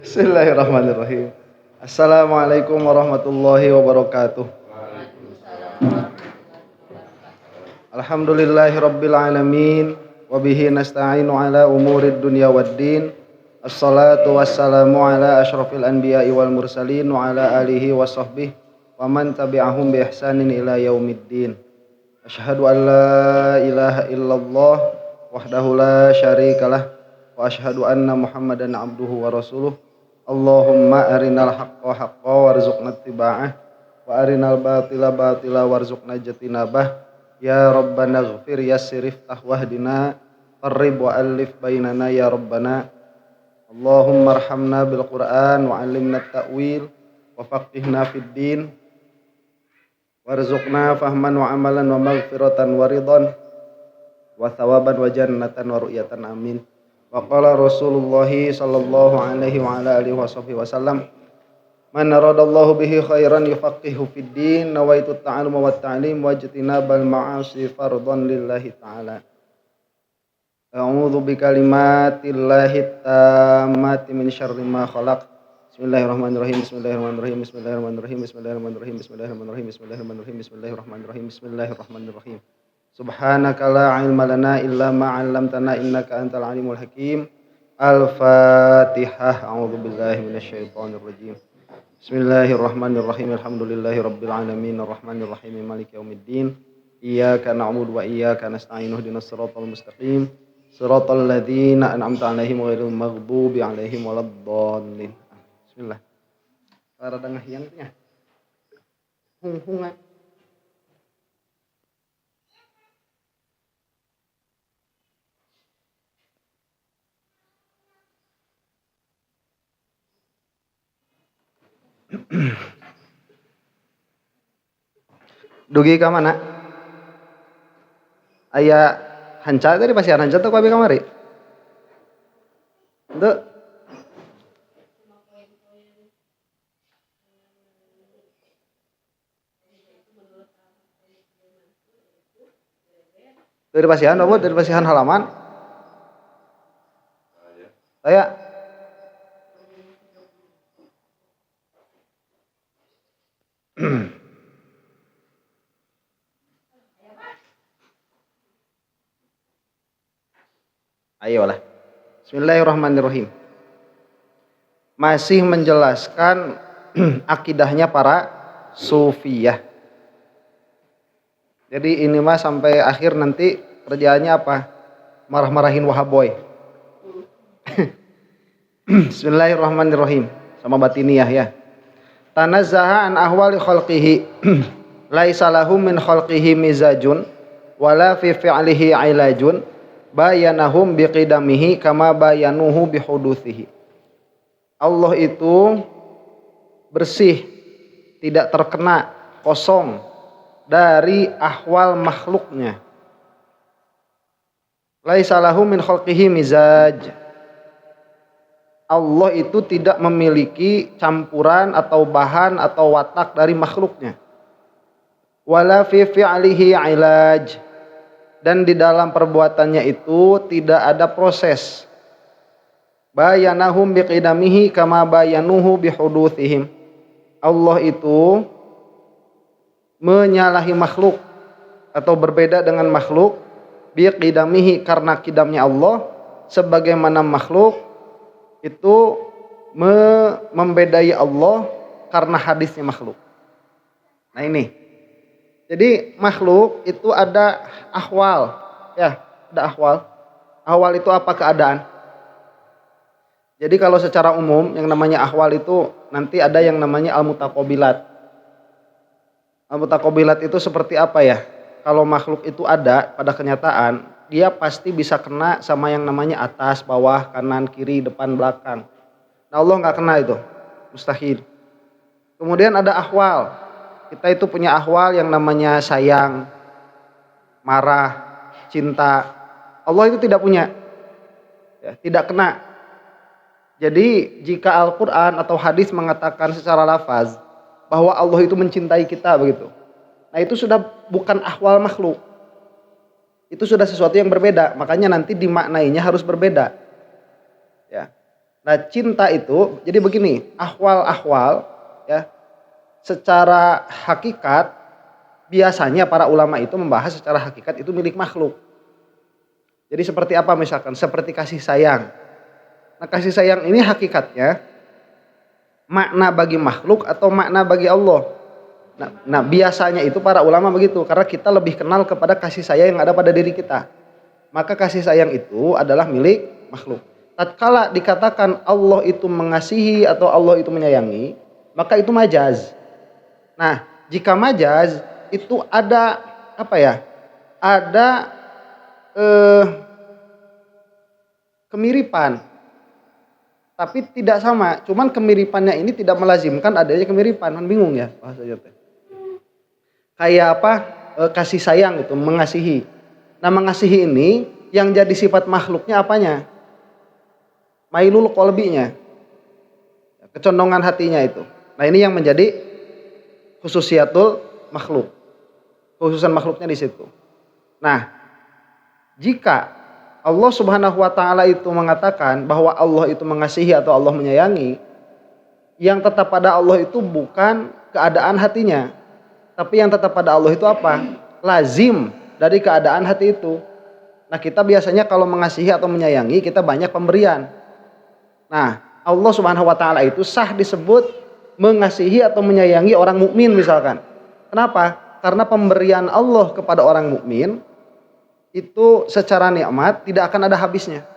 Bismillahirrahmanirrahim. Assalamualaikum warahmatullahi wabarakatuh. Alhamdulillahi rabbil alamin. Wabihi nasta'inu ala umurid dunya waddin. Assalatu wassalamu ala ashrafil anbiya'i wal mursalin. Wa ala alihi wa sahbihi wa man tabi'ahum bi ihsanin ila yaumiddin. Asyhadu an la ilaha illallah wahdahu la syarikalah. Wa asyhadu anna muhammadan abduhu wa rasuluh. Allahumma arinal haqqa haqqa warzuqna ittiba'ah wa arinal batila batila warzuqna jatinabah. Ya Rabbana ighfir yassir iftah wahdina qarrib wa alif bainana ya Rabbana. Allahumma arhamna bil Qur'an wa 'allimna at-ta'wil wa faqihna fid din warzuqna fahman wa amalan wa maghfiratan wa ridhan wa thawaban wa jannatan wa ru'yatan amin. Wa qala Rasulullah sallallahu alaihi wa ala alihi wasallam, man aradallahu bihi khairan yufaqihu fid din, nawaitu ta'alluma wat ta'lim wa ijtinabal ma'asi fardhan lillahi ta'ala. A'udzu bikalimatillahi tammati min syarri ma khalaq. Bismillahirrahmanirrahim. Bismillahirrahmanirrahim. Bismillahirrahmanirrahim. Bismillahirrahmanirrahim. Bismillahirrahmanirrahim. Bismillahirrahmanirrahim. Bismillahirrahmanirrahim. Bismillahirrahmanirrahim. Subhanaka la ilma lana illa ma 'allamtana innaka antal alimul hakim. Al-Fatihah. A'udzu billahi minasyaitonir rajim. Bismillahirrahmanirrahim. Alhamdulillahirabbil alamin arrahmanir rahim maliki yaumiddin. Iyyaka na'budu wa iyyaka nasta'in ihdinas siratal mustaqim. Siratal ladzina an'amta 'alaihim ghairil maghdubi 'alaihim waladdallin. Bismillah. Para dengah yang nya. Hung-hungan. Dugi ka mana? Aya hanca tadi pasti hanca tuh kabeh kamari. Henteu. Dari pasihan apa? Dari pasihan halaman. Aya. Ayolah. Bismillahirrahmanirrahim. Masih menjelaskan akidahnya para sufiyah. Jadi ini mah sampai akhir nanti kerjaannya apa? Marah-marahin Wahaboy. Bismillahirrahmanirrahim. Sama batiniyah ya. Tanazzaha an ahwali khalqihi. Laisa lahum min khalqihi mizajun wala fi fi'lihi ilajun. Bayanahum biqidamihi kama bayanuhu bihuduthihi. Allah itu bersih, tidak terkena, kosong dari ahwal makhluknya. Laisa lahu min khalqihi mizaj. Allah itu tidak memiliki campuran atau bahan atau watak dari makhluknya. Wala fi fi'lihi ilaj. Dan di dalam perbuatannya itu tidak ada proses. Bayanahum biqidamihi kama bayanuhu bihuduthihim. Allah itu menyalahi makhluk atau berbeda dengan makhluk biqidamihi karena kidamnya Allah, sebagaimana makhluk itu membedai Allah karena hadisnya makhluk. Nah ini. Jadi makhluk itu ada ahwal, ya, ada ahwal. Ahwal itu apa? Keadaan. Jadi kalau secara umum yang namanya ahwal itu nanti ada yang namanya al-mutaqabilat. Al-mutaqabilat itu seperti apa ya? Kalau makhluk itu ada pada kenyataan, dia pasti bisa kena sama yang namanya atas, bawah, kanan, kiri, depan, belakang. Nah Allah nggak kena itu, mustahil. Kemudian ada ahwal. Kita itu punya ahwal yang namanya sayang, marah, cinta. Allah itu tidak punya, ya, tidak kena. Jadi jika Al-Quran atau hadis mengatakan secara lafaz bahwa Allah itu mencintai kita begitu, nah itu sudah bukan ahwal makhluk. Itu sudah sesuatu yang berbeda. Makanya nanti dimaknainya harus berbeda. Ya. Nah, cinta itu jadi begini, ahwal-ahwal ya, secara hakikat biasanya para ulama itu membahas secara hakikat itu milik makhluk. Jadi seperti apa misalkan? Seperti kasih sayang. Nah, kasih sayang ini hakikatnya makna bagi makhluk atau makna bagi Allah. Nah, biasanya itu para ulama begitu karena kita lebih kenal kepada kasih sayang yang ada pada diri kita. Maka kasih sayang itu adalah milik makhluk. Tatkala dikatakan Allah itu mengasihi atau Allah itu menyayangi, maka itu majaz. Nah, jika majaz itu ada apa ya? Ada kemiripan, tapi tidak sama. Cuman kemiripannya ini tidak melazimkan adanya kemiripan. Kan bingung ya bahasanya teh. Kayak apa? Kasih sayang itu, mengasihi. Nah, mengasihi ini yang jadi sifat makhluknya apanya? Mailul qalbinya, kecondongan hatinya itu. Nah, ini yang menjadi khususiatul makhluk. Khususan makhluknya di situ. Nah, jika Allah Subhanahu wa taala itu mengatakan bahwa Allah itu mengasihi atau Allah menyayangi, yang tetap pada Allah itu bukan keadaan hatinya, tapi yang tetap pada Allah itu apa? Lazim dari keadaan hati itu. Nah, kita biasanya kalau mengasihi atau menyayangi, kita banyak pemberian. Nah, Allah Subhanahu wa taala itu sah disebut mengasihi atau menyayangi orang mukmin misalkan. Kenapa? Karena pemberian Allah kepada orang mukmin itu secara nikmat tidak akan ada habisnya.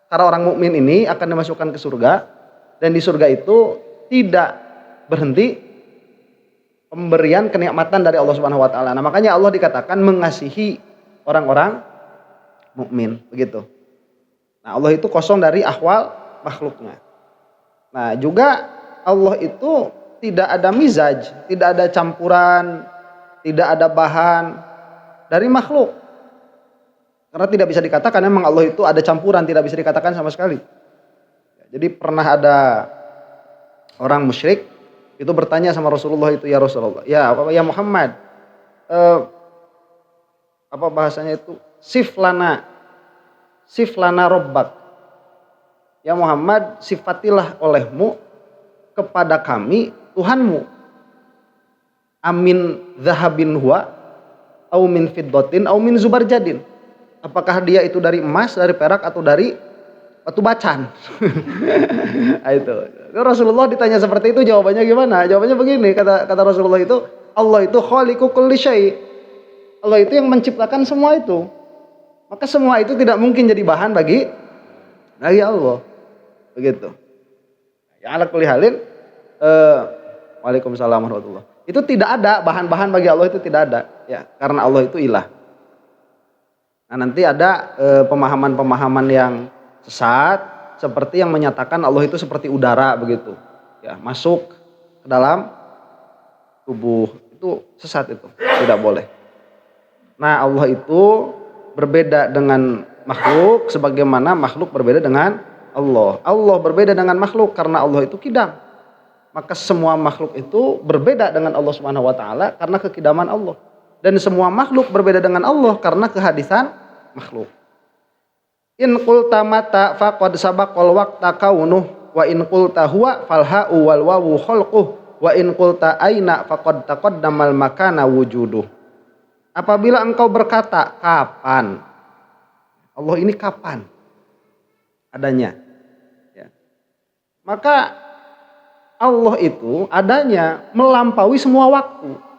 Karena orang mukmin ini akan dimasukkan ke surga dan di surga itu tidak berhenti pemberian kenikmatan dari Allah Subhanahu wa taala. Nah, makanya Allah dikatakan mengasihi orang-orang mukmin, begitu. Nah, Allah itu kosong dari ahwal makhluknya. Nah, juga Allah itu tidak ada mizaj, tidak ada campuran, tidak ada bahan dari makhluk. Karena tidak bisa dikatakan memang Allah itu ada campuran, tidak bisa dikatakan sama sekali. Jadi pernah ada orang musyrik itu bertanya sama Rasulullah itu, ya Rasulullah, ya Muhammad, apa bahasanya itu, sif lana robbak. Ya Muhammad, sifatilah olehmu kepada kami Tuhanmu. Amin zahabin huwa, au min fiddatin, au min zubarjadin. Apakah dia itu dari emas, dari perak, atau dari batu bacan? Nah, itu. Rasulullah ditanya seperti itu, jawabannya gimana? Jawabannya begini, kata Rasulullah itu, Allah itu khaliqu kulli syai'. Allah itu yang menciptakan semua itu. Maka semua itu tidak mungkin jadi bahan bagi Allah. Begitu. Ya ala kulli halin, waalaikumsalam warahmatullah. Itu tidak ada bahan-bahan bagi Allah, itu tidak ada. Ya, karena Allah itu ilah. Nah, nanti ada pemahaman-pemahaman yang sesat seperti yang menyatakan Allah itu seperti udara begitu. Ya, masuk ke dalam tubuh. Itu sesat itu. Tidak boleh. Nah, Allah itu berbeda dengan makhluk sebagaimana makhluk berbeda dengan Allah. Allah berbeda dengan makhluk karena Allah itu kidam. Maka semua makhluk itu berbeda dengan Allah Subhanahu wa taala karena kekidaman Allah. Dan semua makhluk berbeda dengan Allah karena kehadisan makhluk. In qulta mata faqad sabaqal waqta kaunuh wa in qulta huwa falha'u wal wawu khalquh wa in qulta aina faqad taqaddamal makana wujuduh. Apabila engkau berkata kapan, Allah ini kapan adanya, ya. Maka Allah itu adanya melampaui semua waktu.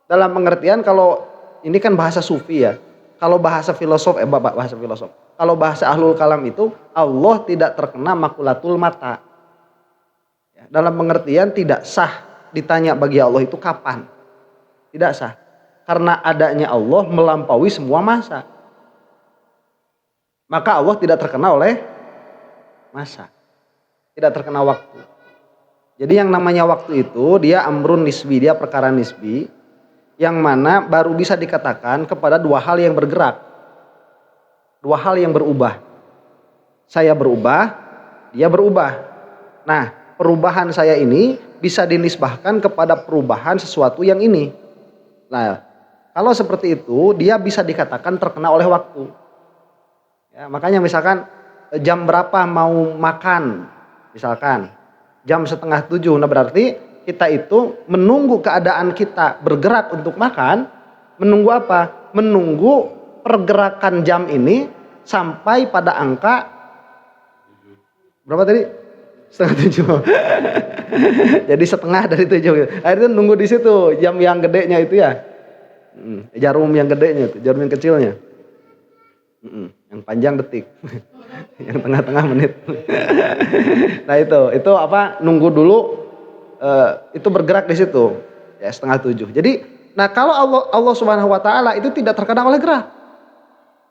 Dalam pengertian kalau ini kan bahasa sufi ya. Kalau bahasa filosof, Kalau bahasa ahlul kalam itu Allah tidak terkena makulatul mata. Ya, dalam pengertian tidak sah ditanya bagi Allah itu kapan. Tidak sah. Karena adanya Allah melampaui semua masa. Maka Allah tidak terkena oleh masa. Tidak terkena waktu. Jadi yang namanya waktu itu dia amrun nisbi, dia perkara nisbi. Yang mana baru bisa dikatakan kepada dua hal yang bergerak. Dua hal yang berubah. Saya berubah, dia berubah. Nah, perubahan saya ini bisa dinisbahkan kepada perubahan sesuatu yang ini. Nah, kalau seperti itu dia bisa dikatakan terkena oleh waktu. Ya, makanya misalkan jam berapa mau makan, misalkan jam 6:30. Nah berarti kita itu menunggu keadaan kita bergerak untuk makan, menunggu apa? Menunggu pergerakan jam ini sampai pada angka berapa tadi? 6:30. Jadi setengah dari 7. Akhirnya nunggu di situ jam yang gedenya itu ya. Jarum yang gedenya itu, jarum yang kecilnya. Yang panjang detik. Yang tengah-tengah menit. Nah itu apa? Nunggu dulu itu bergerak di situ. Ya 6:30. Jadi nah kalau Allah Subhanahu wa taala itu tidak terkena oleh gerak.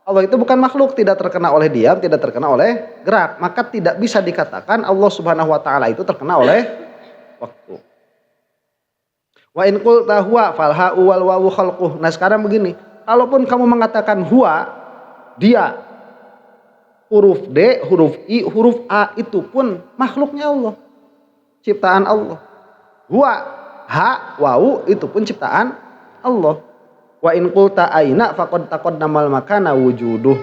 Allah itu bukan makhluk, tidak terkena oleh diam, tidak terkena oleh gerak. Maka tidak bisa dikatakan Allah Subhanahu wa taala itu terkena oleh waktu. Wa in qulta huwa fal ha'u wal wawu khalquh. Nah, sekarang begini, kalaupun kamu mengatakan huwa, dia, huruf D, huruf I, huruf A itu pun makhluknya Allah. Ciptaan Allah. Huwa, ha, wawu itu pun ciptaan Allah. Wa in qulta aina faqad taqaddamal makana wujuduh.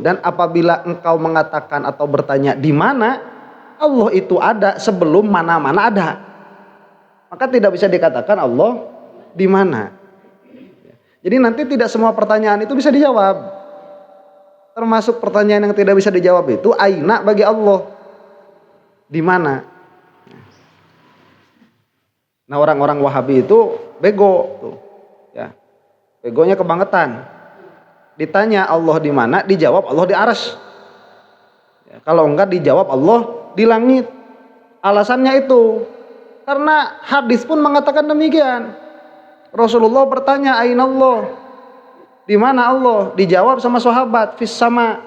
Dan apabila engkau mengatakan atau bertanya di mana, Allah itu ada sebelum mana-mana ada. Maka tidak bisa dikatakan Allah di mana. Jadi nanti tidak semua pertanyaan itu bisa dijawab. Termasuk pertanyaan yang tidak bisa dijawab itu aina bagi Allah. Di mana? Nah, orang-orang Wahabi itu bego tuh. Ya. Begonya kebangetan. Ditanya Allah di mana, dijawab Allah di arsy. Ya, kalau enggak dijawab Allah di langit. Alasannya itu karena hadis pun mengatakan demikian. Rasulullah bertanya, "Aina Allah?" Di mana Allah? Dijawab sama sahabat, "Fis sama."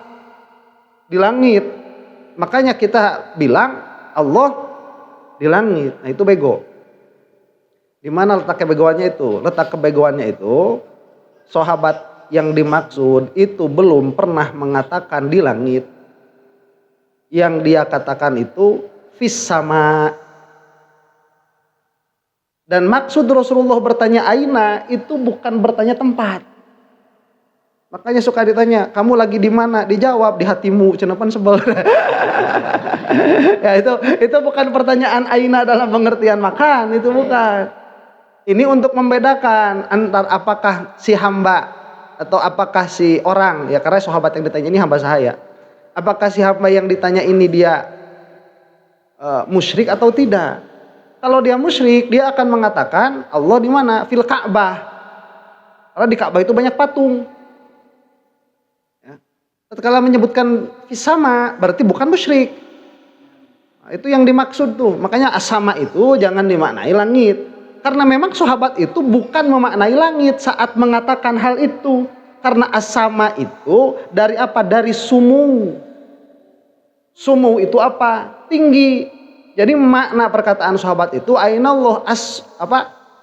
Di langit. Makanya kita bilang Allah di langit. Nah, itu bego. Di mana letak kebegoannya itu? Letak kebegoannya itu sahabat yang dimaksud itu belum pernah mengatakan di langit. Yang dia katakan itu fis sama. Dan maksud Rasulullah bertanya aina itu bukan bertanya tempat. Makanya suka ditanya, kamu lagi di mana? Dijawab di hatimu, cenepan sebel. Ya itu bukan pertanyaan aina dalam pengertian makan, itu bukan. Ini untuk membedakan antar apakah si hamba atau apakah si orang, ya karena sahabat yang ditanya ini hamba sahaya. Apakah si hamba yang ditanya ini dia musyrik atau tidak? Kalau dia musyrik, dia akan mengatakan Allah di mana? Fil Ka'bah. Karena di Ka'bah itu banyak patung. Ya. Kalau menyebutkan fis sama, berarti bukan musyrik. Nah, itu yang dimaksud tuh. Makanya as-sama itu jangan dimaknai langit. Karena memang sahabat itu bukan memaknai langit saat mengatakan hal itu. Karena as-sama itu dari apa? Dari sumu. Sumu itu apa? Tinggi. Jadi makna perkataan sahabat itu ainallah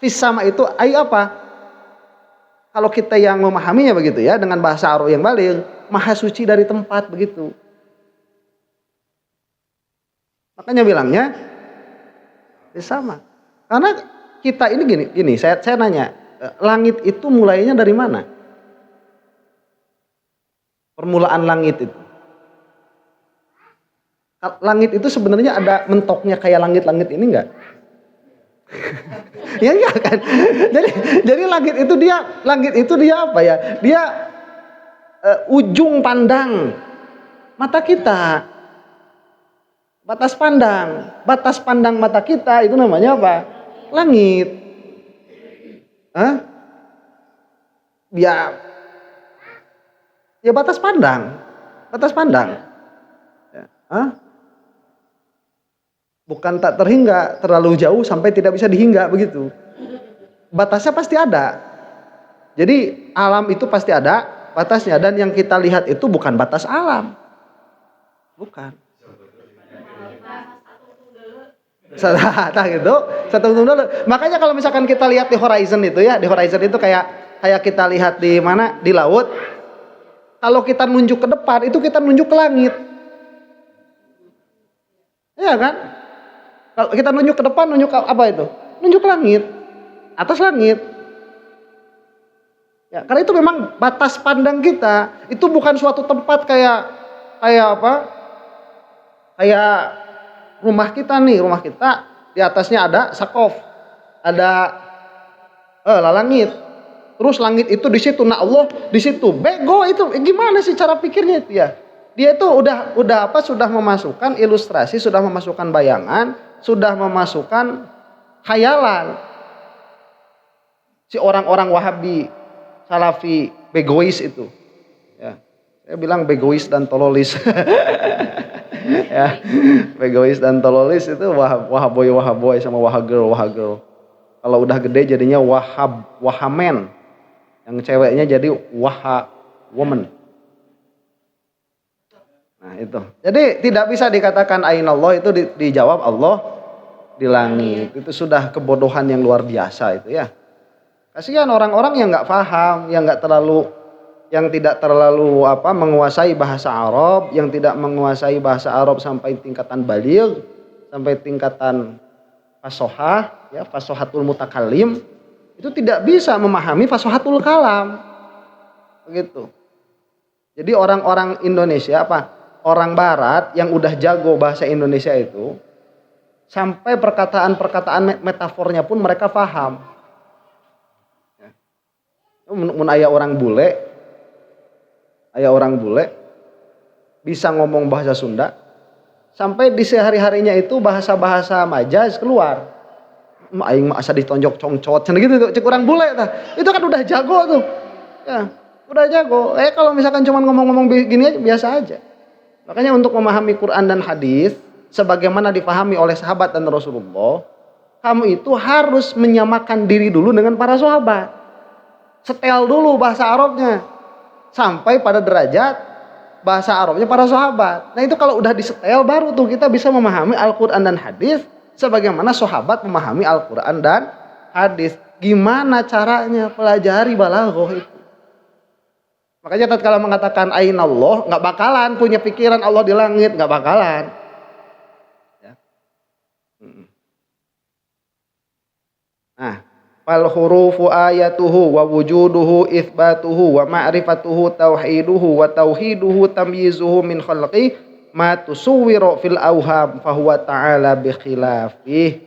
fis sama itu ai apa? Kalau kita yang memahaminya begitu ya dengan bahasa Arab yang baligh, maha suci dari tempat begitu. Makanya bilangnya fis sama. Karena kita ini gini, saya nanya, langit itu mulainya dari mana? Permulaan langit itu. Langit itu sebenarnya ada mentoknya kayak langit-langit ini enggak? Ya enggak kan? Jadi langit itu dia apa ya? Dia ujung pandang mata kita. Batas pandang mata kita itu namanya apa? Langit. Hah? Ya batas pandang. Ya. Hah? Bukan tak terhingga, terlalu jauh sampai tidak bisa dihingga begitu. Batasnya pasti ada. Jadi alam itu pasti ada batasnya dan yang kita lihat itu bukan batas alam. Bukan. Satu dulu. Makanya kalau misalkan kita lihat di horizon itu ya, di horizon itu kayak kita lihat di mana? Di laut. Kalau kita nunjuk ke depan itu kita nunjuk ke langit. Iya kan? Kalau kita nunjuk ke depan, nunjuk ke apa itu? Nunjuk ke langit, atas langit. Ya, karena itu memang batas pandang kita. Itu bukan suatu tempat kayak kayak apa? Kayak rumah kita di atasnya ada sakof, ada langit. Terus langit itu di situ, nah Allah di situ. Bego itu, gimana sih cara pikirnya itu ya? Dia tuh sudah memasukkan ilustrasi, sudah memasukkan bayangan, sudah memasukkan khayalan. Si orang-orang Wahabi, Salafi, begois itu. Ya. Saya bilang begois dan tololis. Ya, begois dan tololis itu wahaboy sama wahagirl. Kalau udah gede jadinya wahamen. Yang ceweknya jadi woman. Nah itu. Jadi tidak bisa dikatakan ainallah itu dijawab Allah di langit. Itu sudah kebodohan yang luar biasa itu ya. Kasihan orang-orang yang nggak paham, yang tidak terlalu menguasai bahasa Arab, yang tidak menguasai bahasa Arab sampai tingkatan baligh, sampai tingkatan fasohah, ya fasohatul mutakallim. Itu tidak bisa memahami fasohatul kalam. Begitu. Jadi orang-orang Indonesia orang barat yang udah jago bahasa Indonesia itu sampai perkataan-perkataan metafornya pun mereka paham. Ya. Mun aya orang bule bisa ngomong bahasa Sunda sampai di sehari-harinya itu bahasa-bahasa majaz keluar. Aing mah asa ditonjok congcot cenah gitu tuh cek urang bule tah. Itu kan udah jago tuh. Ya, udah jago. Kalau misalkan cuma ngomong-ngomong gini aja biasa aja. Makanya untuk memahami Quran dan hadis sebagaimana dipahami oleh sahabat dan Rasulullah, kamu itu harus menyamakan diri dulu dengan para sahabat. Setel dulu bahasa Arabnya sampai pada derajat bahasa Arabnya para sahabat. Nah, itu kalau udah disetel baru tuh kita bisa memahami Al-Qur'an dan hadis sebagaimana sahabat memahami Al-Quran dan hadis. Gimana caranya? Pelajari balaghah itu. Makanya tatkala mengatakan ainallah, nggak bakalan punya pikiran Allah di langit, nggak bakalan. Ya. Nah, fal hurufu ayatuhu wa wujuduhu itsbatuhu wa ma'rifatuhu tauhiduhu wa tauhiduhu tamyizuhu min khalqi ma tusawwiru fil auham fahuwa ta'ala bi khilafih.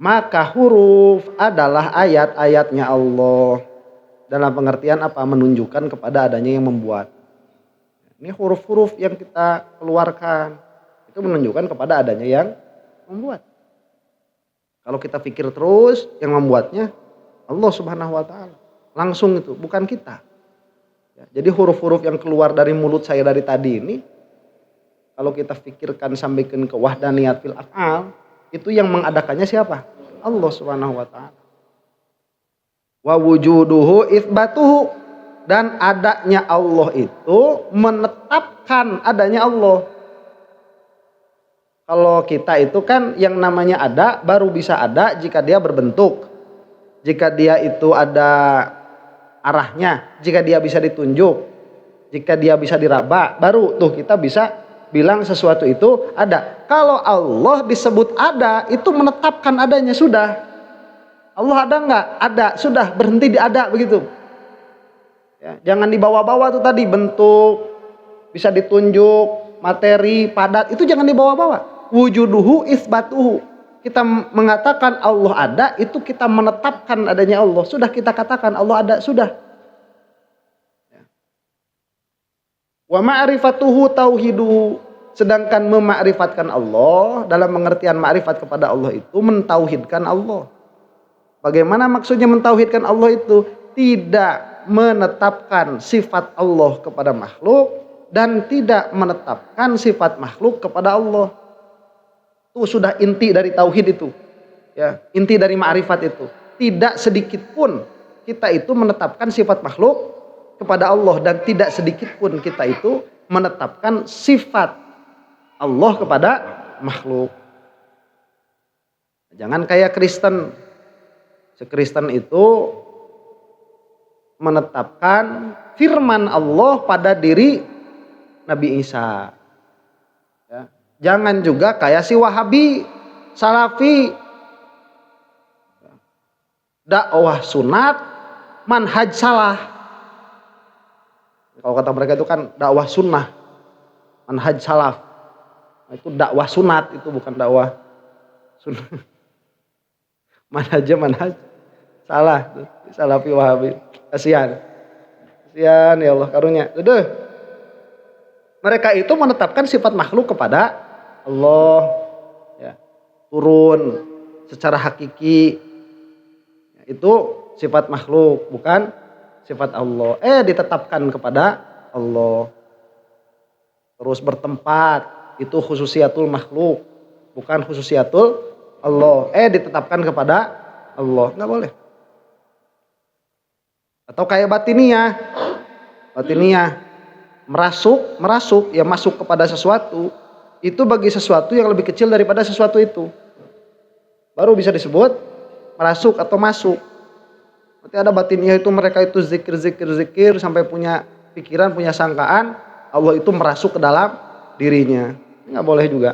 Maka huruf adalah ayat-ayatnya Allah dalam pengertian menunjukkan kepada adanya yang membuat. Ini huruf-huruf yang kita keluarkan itu menunjukkan kepada adanya yang membuat. Kalau kita pikir terus yang membuatnya Allah Subhanahu wa taala. Langsung itu, bukan kita. Ya, jadi huruf-huruf yang keluar dari mulut saya dari tadi ini kalau kita pikirkan sampaikan ke wahdaniyat fil af'al, itu yang mengadakannya siapa? Allah Subhanahu wa taala. Wa wujuduhu itsbatuhu, dan adanya Allah itu menetapkan adanya Allah. Kalau kita itu kan yang namanya ada baru bisa ada jika dia berbentuk. Jika dia itu ada arahnya, jika dia bisa ditunjuk, jika dia bisa diraba, baru tuh kita bisa bilang sesuatu itu ada. Kalau Allah disebut ada, itu menetapkan adanya sudah. Allah ada enggak? Ada, sudah berhenti di ada begitu. Ya, jangan dibawa-bawa tuh tadi bentuk, bisa ditunjuk, materi, padat, itu jangan dibawa-bawa. Wujuduhu isbatuhu. Kita mengatakan Allah ada, itu kita menetapkan adanya Allah. Sudah kita katakan Allah ada, sudah. Wa ma'rifatuhu tauhiduhu, sedangkan memakrifatkan Allah dalam pengertian makrifat kepada Allah itu mentauhidkan Allah. Bagaimana maksudnya mentauhidkan Allah itu? Tidak menetapkan sifat Allah kepada makhluk dan tidak menetapkan sifat makhluk kepada Allah. Itu sudah inti dari tauhid itu. Ya, inti dari makrifat itu. Tidak sedikit pun kita itu menetapkan sifat makhluk kepada Allah dan tidak sedikit pun kita itu menetapkan sifat Allah kepada makhluk. Jangan kayak Kristen. Kristen itu menetapkan firman Allah pada diri Nabi Isa. Ya. Jangan juga kayak si Wahabi, Salafi, dakwah sunat, manhaj salah. Kalau kata mereka itu kan dakwah sunnah. manhaj salaf. Nah, itu dakwah sunat, itu bukan dakwah sunat. Manhaj salah tuh, salafi wahabi. Kasihan ya Allah karunia. Aduh. Mereka itu menetapkan sifat makhluk kepada Allah, ya, turun secara hakiki. Itu sifat makhluk, bukan sifat Allah. Ditetapkan kepada Allah. Terus bertempat, itu khususiatul makhluk, bukan khususiatul Allah. Ditetapkan kepada Allah, nggak boleh. Atau kayak batiniyah, merasuk, ya masuk kepada sesuatu, itu bagi sesuatu yang lebih kecil daripada sesuatu itu, baru bisa disebut merasuk atau masuk. Berarti ada batiniyah itu mereka itu zikir sampai punya pikiran, punya sangkaan Allah itu merasuk ke dalam dirinya. Nggak boleh juga.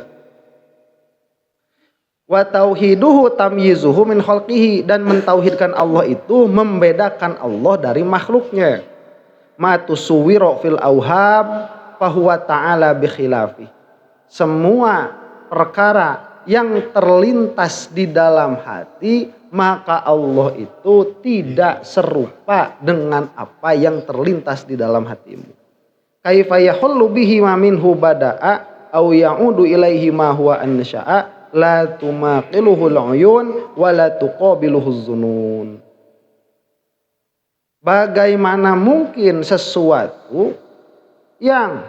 Wa tauhiduhu tamyizuhu min khalqihi, dan mentauhidkan Allah itu membedakan Allah dari makhluknya. Ma tusuwiro fil auham fahuwa ta'ala bi khilafi. Semua perkara yang terlintas di dalam hati, maka Allah itu tidak serupa dengan apa yang terlintas di dalam hatimu. Kaifa yahullu bihi ma minhu bada'a aw ya'udu ilaihi ma huwa ansha'a la tumaqiluhu al-uyun wa la tuqabiluhu az-zunun. Bagaimana mungkin sesuatu yang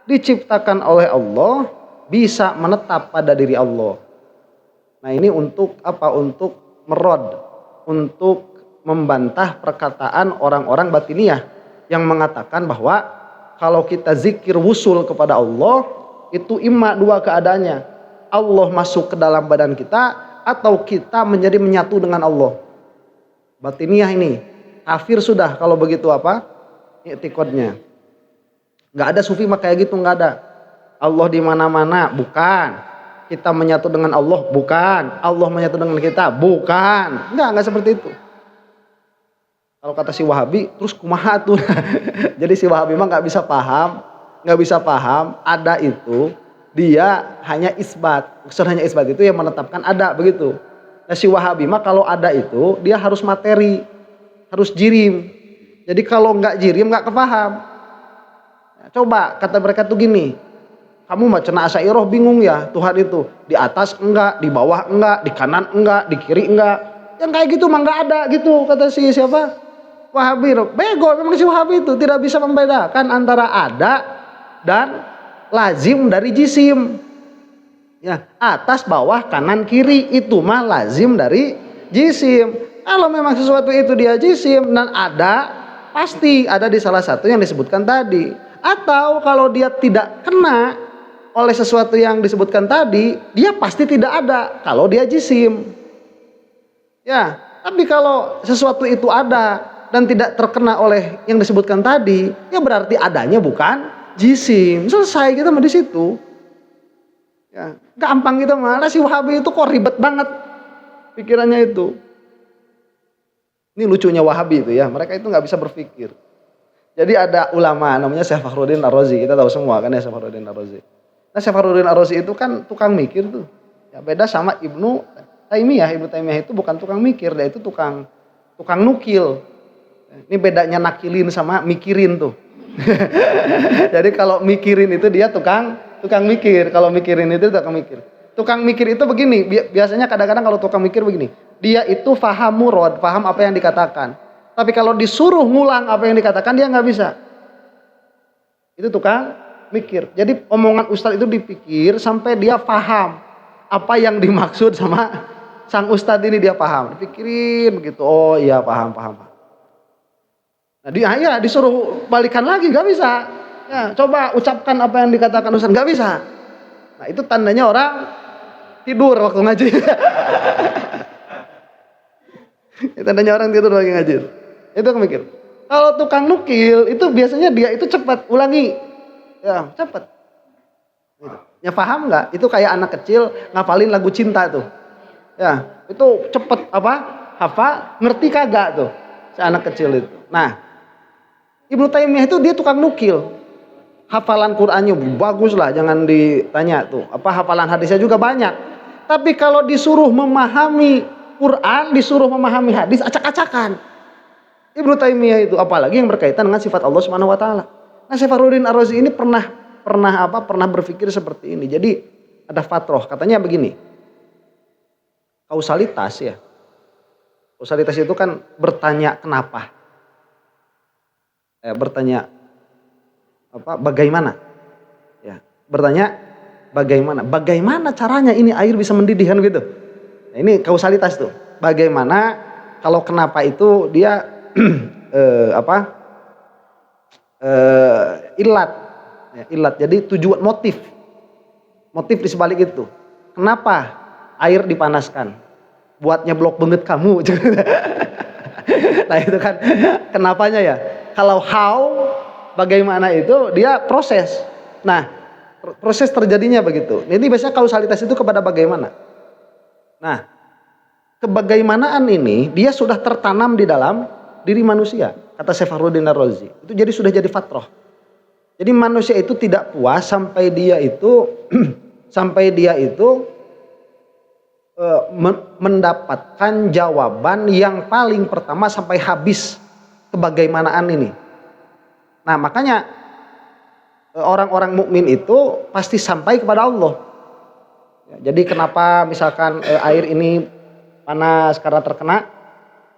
diciptakan oleh Allah bisa menetap pada diri Allah? Nah, ini untuk apa? Untuk merod, untuk membantah perkataan orang-orang batiniyah yang mengatakan bahwa kalau kita zikir wusul kepada Allah, itu imma dua keadaannya. Allah masuk ke dalam badan kita atau kita menjadi menyatu dengan Allah. Batiniyah ini kafir sudah kalau begitu apa? I'tiqadnya. Enggak ada sufi mah kayak gitu, enggak ada. Allah di mana-mana, bukan. Kita menyatu dengan Allah, bukan. Allah menyatu dengan kita, bukan. Enggak seperti itu. Kalau kata si Wahabi, terus kumaha tuh. Jadi si Wahabi mah enggak bisa paham ada itu. Dia hanya isbat. Maksud hanya isbat itu yang menetapkan ada, begitu. Nah, si Wahabi mah kalau ada itu dia harus materi, harus jirim. Jadi kalau enggak jirim enggak kepaham. Nah, coba kata mereka tuh gini, kamu mah cenah Asy'ariyah bingung ya, Tuhan itu di atas enggak, di bawah enggak, di kanan enggak, di kiri enggak. Yang kayak gitu mah enggak ada gitu, kata si siapa? Wahabi. Bego memang si Wahabi itu tidak bisa membedakan antara ada dan lazim dari jisim. Ya, atas, bawah, kanan, kiri itu mah lazim dari jisim. Kalau memang sesuatu itu dia jisim dan ada, pasti ada di salah satu yang disebutkan tadi. Atau kalau dia tidak kena oleh sesuatu yang disebutkan tadi, dia pasti tidak ada kalau dia jisim. Ya, tapi kalau sesuatu itu ada dan tidak terkena oleh yang disebutkan tadi, ya berarti adanya bukan jisim. Selesai kita mah di situ. Ya, gampang kita mah. Si Wahabi itu kok ribet banget pikirannya itu. Ini lucunya Wahabi itu ya, mereka itu nggak bisa berpikir. Jadi ada ulama namanya Syekh Fakhruddin Ar-Razi, kita tahu semua kan ya Syekh Fakhruddin Ar-Razi. Nah, Syekh Fakhruddin Ar-Razi itu kan tukang mikir tuh. Ya, beda sama Ibnu Taimiyah. Ibnu Taimiyah itu bukan tukang mikir, dia itu tukang nukil. Ini bedanya nakilin sama mikirin tuh. Jadi kalau mikirin itu dia tukang mikir, kalau mikirin itu tukang mikir. Tukang mikir itu begini, biasanya kadang-kadang kalau tukang mikir begini, dia itu faham murad, paham apa yang dikatakan. Tapi kalau disuruh ngulang apa yang dikatakan dia nggak bisa. Itu tukang mikir. Jadi omongan ustadz itu dipikir sampai dia paham apa yang dimaksud sama sang ustadz ini, dia paham. Dipikirin begitu, oh iya paham. Nah dia ya disuruh balikan lagi nggak bisa. Ya, coba ucapkan apa yang dikatakan ustadz, nggak bisa. Nah itu tandanya orang tidur waktu ngaji. Itu tandanya orang tidur lagi ngaji. Itu mikir. Kalau tukang nukil itu biasanya dia itu cepat ulangi, ya cepat. Gitu. Ya paham nggak? Itu kayak anak kecil ngapalin lagu cinta tuh. Ya itu cepet hafal, ngerti kagak tuh si anak kecil itu. Nah Ibnu Taimiyah itu dia tukang nukil. hafalan Qur'annya bagus lah, jangan ditanya tuh. Apa hafalan hadisnya juga banyak. Tapi kalau disuruh memahami Quran, disuruh memahami hadis, acak-acakan. Ibnu Taimiyah itu apalagi yang berkaitan dengan sifat Allah Subhanahu wa taala. Nah, Syekh Fakhruddin Ar-Razi ini pernah berpikir seperti ini. Jadi ada fatroh, katanya begini. Kausalitas ya. Kausalitas itu kan bertanya kenapa. Bertanya bagaimana? Ya, bertanya bagaimana caranya ini air bisa mendidih kan gitu. Nah, ini kausalitas tuh. Bagaimana kalau kenapa itu dia ilat. Ya, ilat. Jadi tujuan motif di sebalik itu. Kenapa air dipanaskan? Buat nyeblok banget kamu. Nah, itu kan kenapanya ya. Kalau how, bagaimana itu dia proses. Nah, proses terjadinya begitu. Ini biasanya kausalitas itu kepada bagaimana. Nah, kebagaimanaan ini dia sudah tertanam di dalam diri manusia, kata Syekh Fakhruddin Ar-Razi. Itu jadi sudah jadi fatrah. Jadi manusia itu tidak puas sampai dia itu mendapatkan jawaban yang paling pertama sampai habis kebagaimanaan ini. Nah, makanya orang-orang mukmin itu pasti sampai kepada Allah. Jadi kenapa misalkan air ini panas karena terkena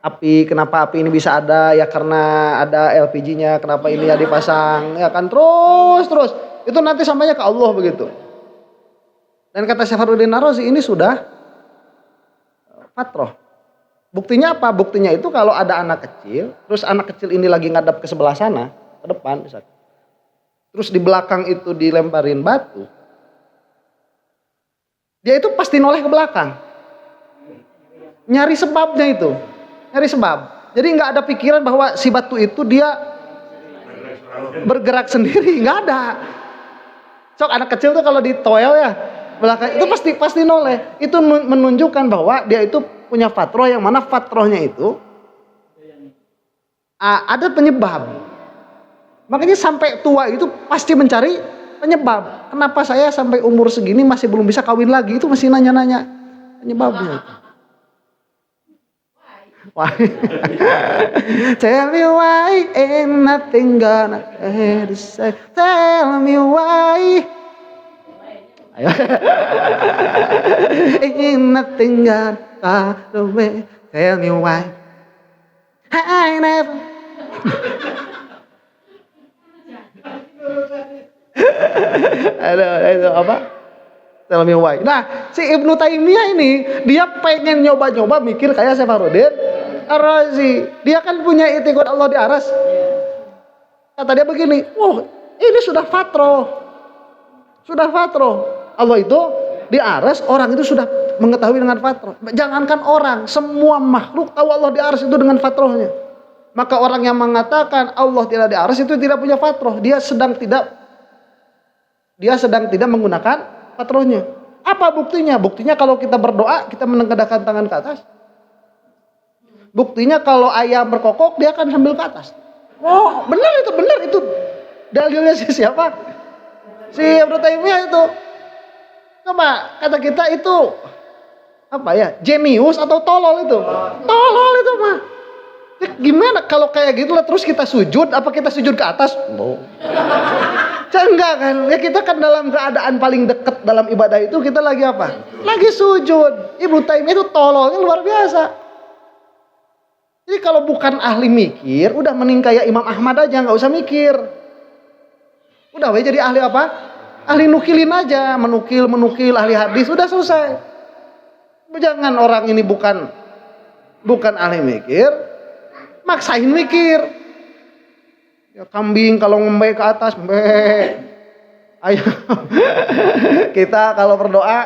api, kenapa api ini bisa ada ya karena ada LPG-nya, kenapa ini ya dipasang, ya kan terus itu nanti sampainya ke Allah begitu. Dan kata Syekh Fakhruddin Ar-Razi ini sudah fatrah. Buktinya apa? Buktinya itu kalau ada anak kecil, terus anak kecil ini lagi ngadap ke sebelah sana, ke depan misalnya. Terus di belakang itu dilemparin batu. Dia itu pasti noleh ke belakang. Nyari sebabnya itu. Nyari sebab. Jadi nggak ada pikiran bahwa si batu itu dia bergerak sendiri, nggak ada. Sok anak kecil tuh kalau di toel ya belakang itu pasti noleh. Itu menunjukkan bahwa dia itu punya fatroh, yang mana fatrohnya itu ada penyebab. Makanya sampai tua itu pasti mencari penyebab. Kenapa saya sampai umur segini masih belum bisa kawin lagi? Itu masih nanya-nanya penyebabnya. Why? Tell me why ain't nothing gonna say. Tell me why ain't nothing gonna far away. Tell me why I never. Aduh, apa? Tell me why. Nah, si Ibnu Taimiyah ini dia pengen nyoba-nyoba mikir kayak Syekh Fakhruddin Ar-Razi. Dia kan punya i'tiqad Allah di aras. Kata dia begini, ini sudah fatroh. Sudah fatroh. Allah itu di aras, orang itu sudah mengetahui dengan fatroh. Jangankan orang, semua makhluk tahu Allah di aras itu dengan fatrohnya. Maka orang yang mengatakan Allah tidak di aras itu tidak punya fatroh. Dia sedang tidak menggunakan fatrohnya. Apa buktinya? Buktinya kalau kita berdoa, kita menengadahkan tangan ke atas. Buktinya kalau ayam berkokok, dia akan sambil ke atas. Oh, benar itu. Dalilnya siapa? Si Ibnu Taimiyah itu. Coba kata kita itu apa ya? Jenius atau tolol itu? Tolol itu mah. Ya, gimana kalau kayak gitu lah terus kita sujud? Apa kita sujud ke atas? Enggak kan? Ya kita kan dalam keadaan paling dekat dalam ibadah itu kita lagi apa? Lagi sujud. Ibnu Taimiyah itu tololnya luar biasa. Jadi kalau bukan ahli mikir, udah mending kayak Imam Ahmad aja, nggak usah mikir. Udah jadi ahli apa? Ahli nukilin aja, menukil ahli hadis, udah selesai. Jangan orang ini bukan ahli mikir, maksain mikir. Ya kambing kalau ngembek ke atas, ayo kita kalau berdoa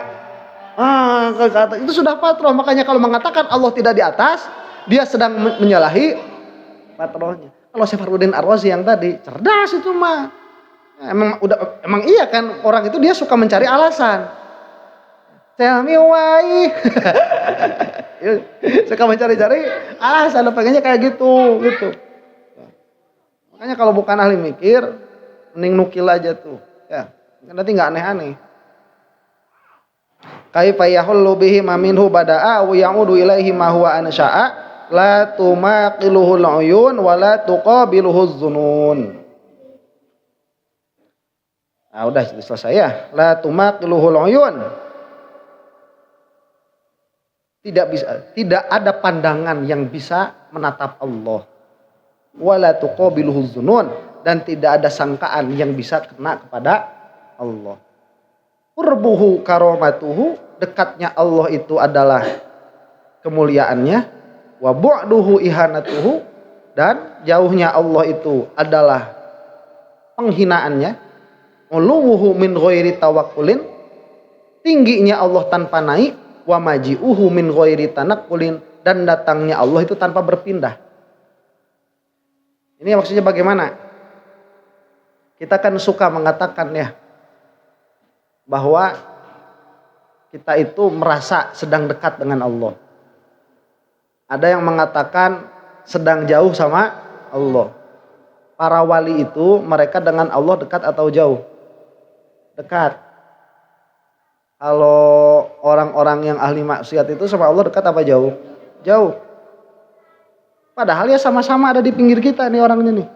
ke atas itu sudah fatroh. Makanya kalau mengatakan Allah tidak di atas, dia sedang menyalahi fatrohnya. Kalau Syekh Fakhruddin Ar-Razi yang tadi cerdas itu mah. Emang iya kan orang itu dia suka mencari alasan. Tell me why. Suka mencari-cari alasan, pengennya kayak gitu. Makanya kalau bukan ahli mikir, mending nukil aja tuh. Ya, nanti nggak aneh-aneh. Kaifa yahullu bihi ma minhu bada'a wa ya'udu ilaihi ma huwa ansha'a la tumaqiluhul uyun wa la tuqabiluhuz zunun. Nah, udah selesai ya. La tumaqiluhul uyun. Tidak ada pandangan yang bisa menatap Allah. Wala tuqabiluhuz zunun, dan tidak ada sangkaan yang bisa kena kepada Allah. Qurbuhu karamatuhu, dekatnya Allah itu adalah kemuliaannya. Wa bu'duhu ihanatuhu, dan jauhnya Allah itu adalah penghinaannya. Uluwuhu min ghairi tawakkulin, tingginya Allah tanpa naik. Wa maji'uhu min ghairi tanakkulin, dan datangnya Allah itu tanpa berpindah. Ini maksudnya bagaimana? Kita kan suka mengatakan ya, bahwa kita itu merasa sedang dekat dengan Allah. Ada yang mengatakan sedang jauh sama Allah. Para wali itu mereka dengan Allah dekat atau jauh? Dekat. Kalau orang-orang yang ahli maksiat itu sama Allah dekat apa jauh? Jauh. Padahal ya sama-sama ada di pinggir kita nih orangnya nih.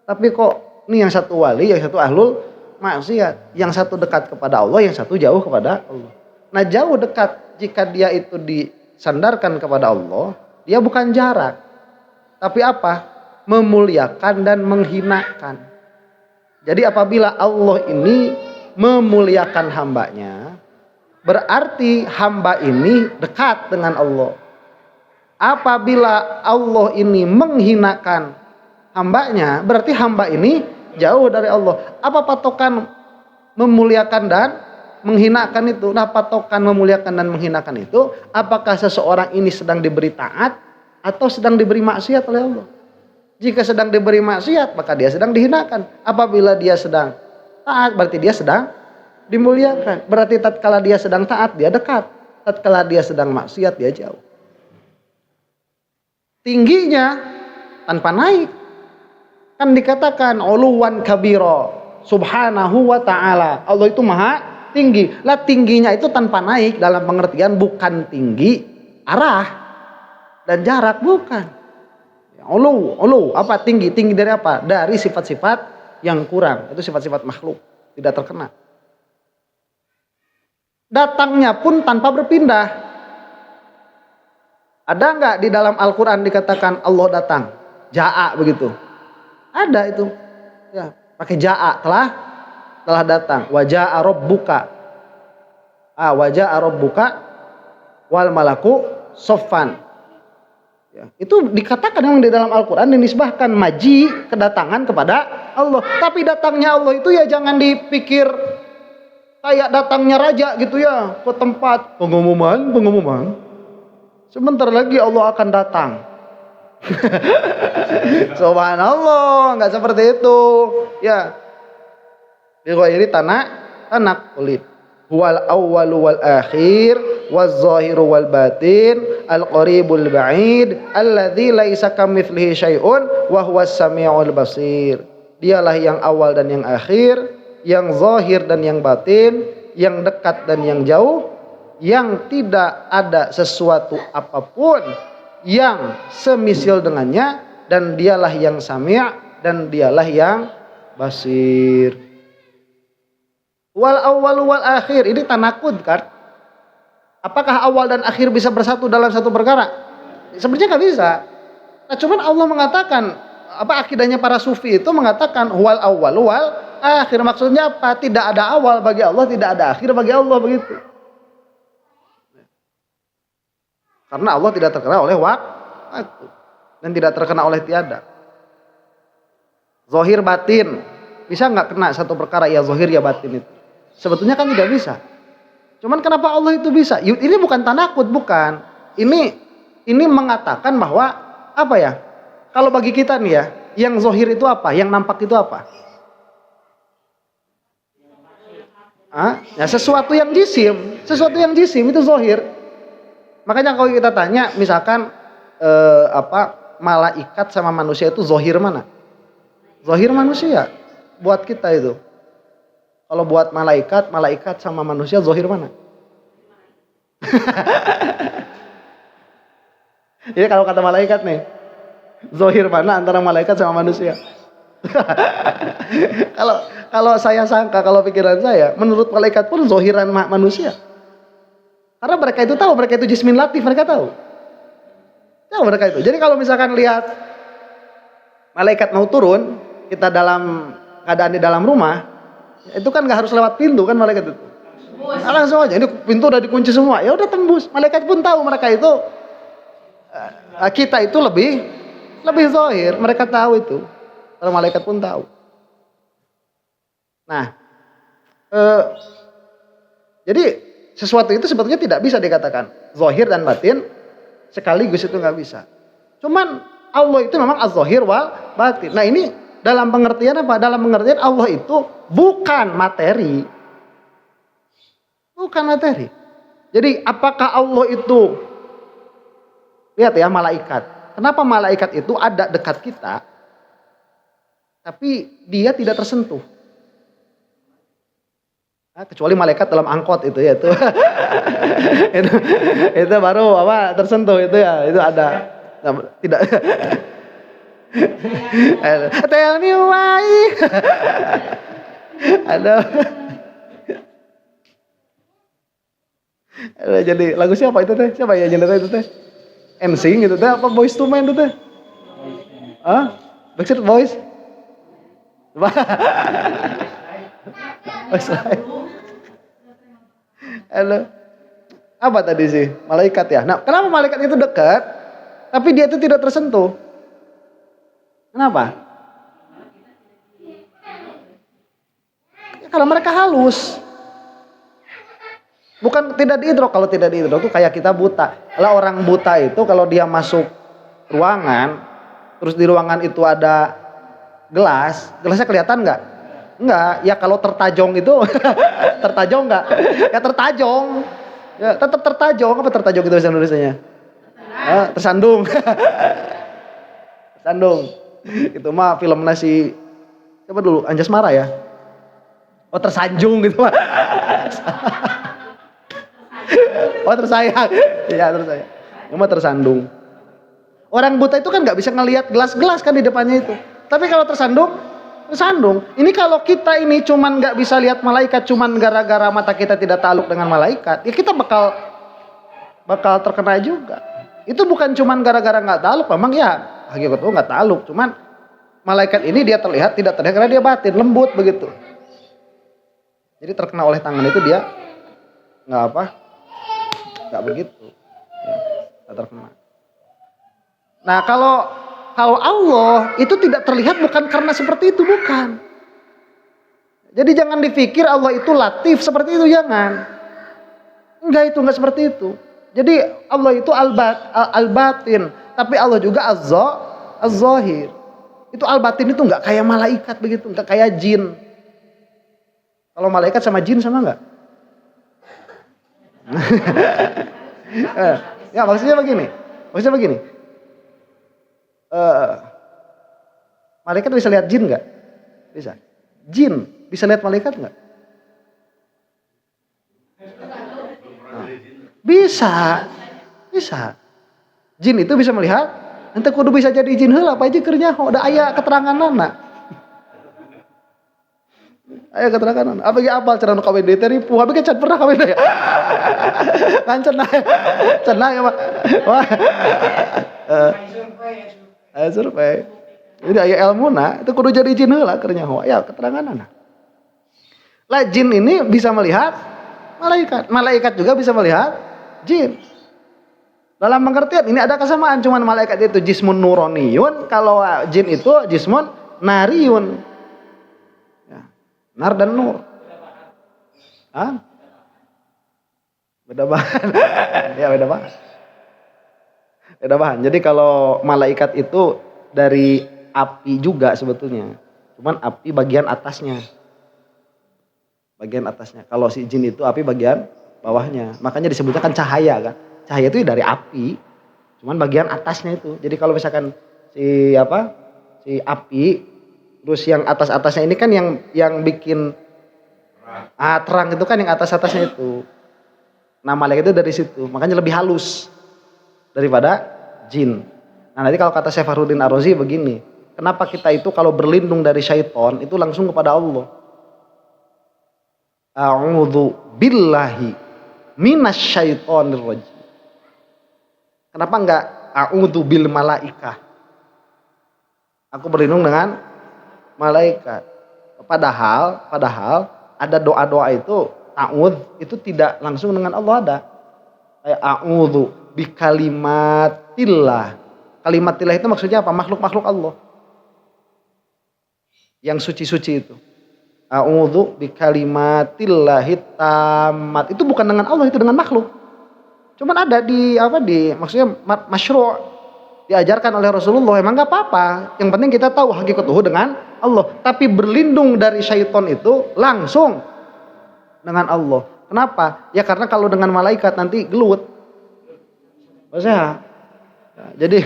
Tapi kok nih yang satu wali, yang satu ahlul maksiat. Yang satu dekat kepada Allah, yang satu jauh kepada Allah. Nah, jauh dekat jika dia itu disandarkan kepada Allah, dia bukan jarak. Tapi apa? Memuliakan dan menghinakan. Jadi apabila Allah ini memuliakan hambanya, berarti hamba ini dekat dengan Allah. Apabila Allah ini menghinakan hambanya, berarti hamba ini jauh dari Allah. Apa patokan memuliakan dan menghinakan itu? Nah, patokan memuliakan dan menghinakan itu, apakah seseorang ini sedang diberi taat atau sedang diberi maksiat oleh Allah? Jika sedang diberi maksiat, maka dia sedang dihinakan. Apabila dia sedang taat, berarti dia sedang dimuliakan. Berarti tatkala dia sedang taat, dia dekat. Tatkala dia sedang maksiat, dia jauh. Tingginya tanpa naik. Kan dikatakan uluwan kabira subhanahu wa ta'ala. Allah itu maha tinggi. Lah tingginya itu tanpa naik dalam pengertian bukan tinggi arah dan jarak, bukan. Ulu apa tinggi? Tinggi dari apa? Dari sifat-sifat yang kurang. Itu sifat-sifat makhluk, tidak terkena. Datangnya pun tanpa berpindah. Ada nggak di dalam Al-Quran dikatakan Allah datang? Ja'a begitu. Ada itu. Ya, pakai ja'a, telah datang. Wa ja'a rabbuka. Wa ja'a rabbuka wal malaku soffan. Ya, itu dikatakan memang di dalam Al-Quran, dinisbahkan maji, kedatangan kepada Allah. Tapi datangnya Allah itu ya jangan dipikir kayak datangnya raja gitu ya, ke tempat pengumuman. Sebentar lagi Allah akan datang. Subhanallah, nggak seperti itu. Ya, di ghairi tanak kulit. Huwal awwalu wal akhir waz zahiru wal batin al qaribul ba'id alladzi laisa kamitslihi syai'un wa huwas samiul basir. Dialah yang awal dan yang akhir, yang zahir dan yang batin, yang dekat dan yang jauh, yang tidak ada sesuatu apapun yang semisil dengannya, dan dialah yang sami' dan dialah yang basir. Wal awwal wal akhir, ini tanakud kan? Apakah awal dan akhir bisa bersatu dalam satu perkara? Sebenarnya nggak bisa. Nah, cuman Allah mengatakan, apa akidahnya para sufi itu mengatakan wal awwal wal akhir. Maksudnya apa? Tidak ada awal bagi Allah, tidak ada akhir bagi Allah, begitu. Karena Allah tidak terkena oleh waktu dan tidak terkena oleh tiada. Zahir batin, bisa nggak kena satu perkara ya zahir ya batin itu? Sebetulnya kan tidak bisa. Cuman kenapa Allah itu bisa? Ini bukan tanakut, bukan. Ini mengatakan bahwa apa ya? Kalau bagi kita nih ya, yang zahir itu apa? Yang nampak itu apa? Ya sesuatu yang jisim itu zahir. Makanya kalau kita tanya, misalkan malaikat sama manusia itu zahir mana? Zahir manusia. buat kita itu. Kalau buat malaikat, malaikat sama manusia zahir mana? Jadi kalau kata malaikat nih, zahir mana antara malaikat sama manusia? Kalau saya sangka, kalau pikiran saya, menurut malaikat pun zahiran manusia. Karena mereka itu tahu, mereka itu jismin latif, mereka tahu. Tahu mereka itu. Jadi kalau misalkan lihat malaikat mau turun, kita dalam keadaan di dalam rumah, itu kan nggak harus lewat pintu kan malaikat itu. Langsung aja, ini pintu udah dikunci semua, ya udah tembus. Malaikat pun tahu mereka itu, kita itu lebih zahir, mereka tahu itu. Kalau malaikat pun tahu. Nah, jadi sesuatu itu sebetulnya tidak bisa dikatakan zahir dan batin sekaligus, itu nggak bisa. Cuman Allah itu memang az-zahir wal batin. Nah ini dalam pengertian apa? Dalam pengertian Allah itu bukan materi. Bukan materi. Jadi apakah Allah itu, lihat ya malaikat. Kenapa malaikat itu ada dekat kita, tapi dia tidak tersentuh? Nah, kecuali malaikat dalam angkot itu ya itu. itu baru apa tersentuh itu ya, itu ada. Nah, tidak. Tell me why. Ada. Jadi lagu siapa itu teh? Siapa ya genre itu teh? NSYNC gitu teh, apa Boyz II Men itu teh? Hah? Backstreet Boys? Halo. Apa tadi sih? Malaikat ya. Nah, kenapa malaikat itu dekat tapi dia itu tidak tersentuh? Kenapa? Ya, kalau mereka halus. Bukan tidak diidrok. Kalau tidak diidrok itu kayak kita buta. Kalau orang buta itu kalau dia masuk ruangan, terus di ruangan itu ada gelasnya kelihatan nggak? Enggak. Ya kalau tertajong itu, tertajong nggak? Ya tertajong. Ya tetap tertajong. Apa tertajong itu bahasa Indonesianya? Tersandung. Tersandung. Itu mah film nasi siapa dulu? Anjasmara ya? Oh tersanjung gitu mah. Oh tersayang. Ya tersayang. Cuma tersandung. Orang buta itu kan nggak bisa ngelihat gelas-gelas kan di depannya itu. Tapi kalau tersandung. Ini kalau kita ini cuman nggak bisa lihat malaikat cuman gara-gara mata kita tidak takluk dengan malaikat, ya kita bakal terkena juga. Itu bukan cuman gara-gara nggak takluk, memang ya hakikatnya nggak takluk, cuman malaikat ini dia terlihat tidak terlihat karena dia batin, lembut begitu. Jadi terkena oleh tangan itu dia nggak begitu, ya, nggak terkena. Nah kalau Allah itu tidak terlihat bukan karena seperti itu, bukan. Jadi jangan dipikir Allah itu latif seperti itu, jangan. Enggak seperti itu. Jadi Allah itu al-batin, tapi Allah juga az-zahir. Itu al-batin itu enggak kayak malaikat begitu, enggak kayak jin. Kalau malaikat sama jin sama enggak? Ya maksudnya begini. Malaikat bisa lihat jin nggak? Bisa. Jin bisa lihat malaikat nggak? Nah, bisa. Jin itu bisa melihat. Ente kudu bisa jadi jin heula apa aja kernya. Udah aya keterangan nana. Aya keterangan nana. Apa ge apal cara nu kawin deui teh ripuh. Abi can pernah kawin deui. Kan cenah ya Pak. Wah. Survei. Jadi aya ilmuna itu kudu jadi jin heula keur nyaho. Ya keteranganna. Lah jin ini bisa melihat malaikat. Malaikat juga bisa melihat jin. Dalam pengertian ini ada kesamaan, cuman malaikat itu jismun nuroniyun, kalau jin itu jismun nariyun. Ya. Nar dan nur. Hah? Beda bahan. Ya beda bahan. Beda bahan. Jadi kalau malaikat itu dari api juga sebetulnya. Cuman api bagian atasnya. Bagian atasnya. Kalau si jin itu api bagian bawahnya. Makanya disebutnya kan cahaya kan. Cahaya itu dari api. Cuman bagian atasnya itu. Jadi kalau misalkan si api Terus yang atas-atasnya ini kan yang bikin terang itu kan yang atas-atasnya itu. Nah, malaikat itu dari situ, makanya lebih halus daripada jin. Nah, nanti kalau kata Syekh Fakhruddin Ar-Razi begini, kenapa kita itu kalau berlindung dari syaitan itu langsung kepada Allah? A'udzu billahi minasyaitonir rajim. Kenapa enggak a'udzu bil malaikah? Aku berlindung dengan malaikat. Padahal ada doa-doa itu a'udz itu tidak langsung dengan Allah ada. Kayak a'udzu bi kalimatillah. Kalimatillah itu maksudnya apa? Makhluk-makhluk Allah. Yang suci-suci itu. A'udzu bi kalimatillahi tammat. Itu bukan dengan Allah, itu dengan makhluk. Cuman ada di maksudnya masyru' diajarkan oleh Rasulullah. Emang enggak apa-apa. Yang penting kita tahu hakikatuhu dengan Allah. Tapi berlindung dari syaitan itu langsung dengan Allah. Kenapa? Ya karena kalau dengan malaikat nanti gelut. Maksudnya jadi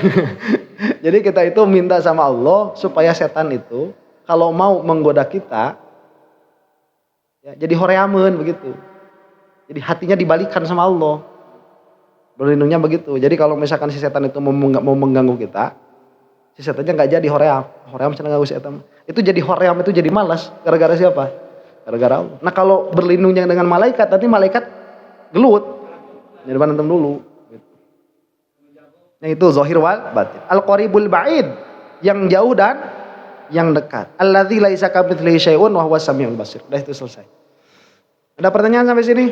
jadi kita itu minta sama Allah supaya setan itu kalau mau menggoda kita ya, jadi horeamen begitu. Jadi hatinya dibalikan sama Allah. Berlindungnya begitu. Jadi kalau misalkan si setan itu mau mengganggu kita, si setannya nggak jadi hoream. Hoream senang ganggu setan. Itu jadi hoream itu jadi malas. Gara-gara siapa? Gara-gara Allah. Nah kalau berlindungnya dengan malaikat, nanti malaikat gelut. Jadi bantem dulu. Nah itu zahir wal batin. Al-qaribul ba'id, yang jauh dan yang dekat. Alladzi laisa kamitslihi syai'un wa huwas samiul basir. Udah itu selesai. Ada pertanyaan sampai sini?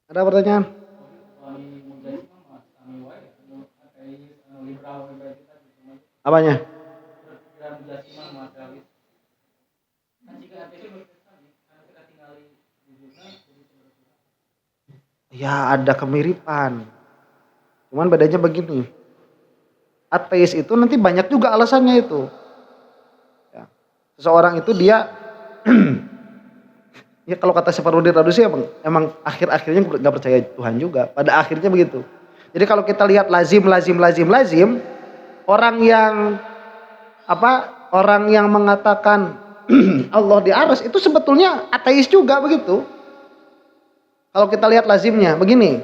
Ada pertanyaan? Apanya? Ya ada kemiripan. Cuman bedanya begini. Ateis itu nanti banyak juga alasannya itu. Ya. Seseorang itu dia ya kalau kata Syekh Fakhruddin Ar-Razi emang akhir-akhirnya nggak percaya Tuhan juga. Pada akhirnya begitu. Jadi kalau kita lihat lazim orang yang mengatakan Allah di aras itu sebetulnya ateis juga begitu. Kalau kita lihat lazimnya begini,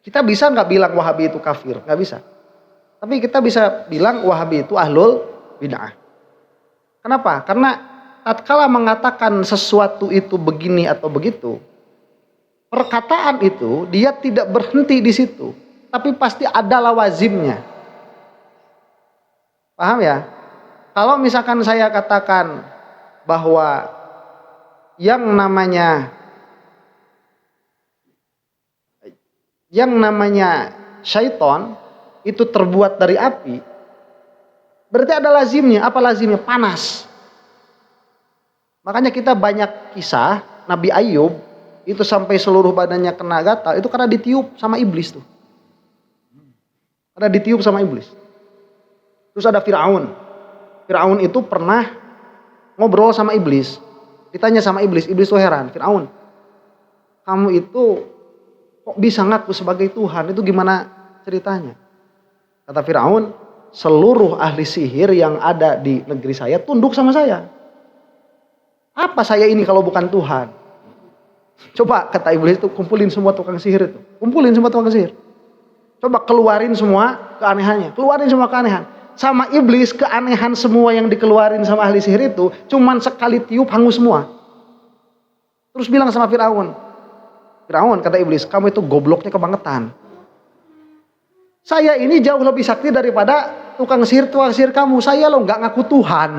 kita bisa nggak bilang Wahabi itu kafir? Nggak bisa. Tapi kita bisa bilang Wahabi itu ahlul bid'ah. Kenapa? Karena tatkala mengatakan sesuatu itu begini atau begitu, perkataan itu dia tidak berhenti di situ, tapi pasti ada lawazimnya. Paham ya? Kalau misalkan saya katakan bahwa yang namanya syaitan itu terbuat dari api, berarti ada lazimnya. Apa lazimnya? Panas. Makanya kita banyak kisah Nabi Ayub itu sampai seluruh badannya kena gatal, itu karena ditiup sama iblis tuh. Karena ditiup sama iblis. Terus ada Fir'aun. Fir'aun itu pernah ngobrol sama iblis. Ditanya sama iblis tuh heran. Fir'aun, kamu itu kok bisa ngaku sebagai Tuhan? Itu gimana ceritanya? Kata Fir'aun, seluruh ahli sihir yang ada di negeri saya tunduk sama saya. Apa saya ini kalau bukan Tuhan? Coba kata iblis itu, kumpulin semua tukang sihir itu. Kumpulin semua tukang sihir. Coba keluarin semua keanehannya. Keluarin semua keanehan. Sama iblis, keanehan semua yang dikeluarin sama ahli sihir itu cuman sekali tiup hangus semua. Terus bilang sama Fir'aun, Fir'aun kata iblis, kamu itu gobloknya kebangetan. Saya ini jauh lebih sakti daripada tukang sihir kamu. Saya loh nggak ngaku Tuhan.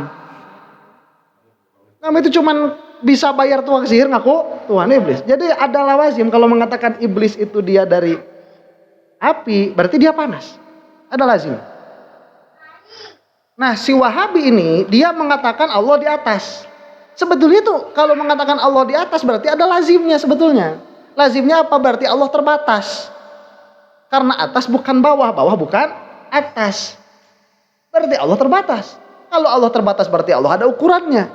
Kamu itu cuman bisa bayar tukang sihir ngaku Tuhan, iblis. Jadi ada lawazim kalau mengatakan iblis itu dia dari api, berarti dia panas. Ada lazim. Nah si Wahabi ini dia mengatakan Allah di atas. Sebetulnya itu kalau mengatakan Allah di atas berarti ada lazimnya sebetulnya. Lazimnya apa? Berarti Allah terbatas. Karena atas bukan bawah, bawah bukan atas. Berarti Allah terbatas. Kalau Allah terbatas berarti Allah ada ukurannya.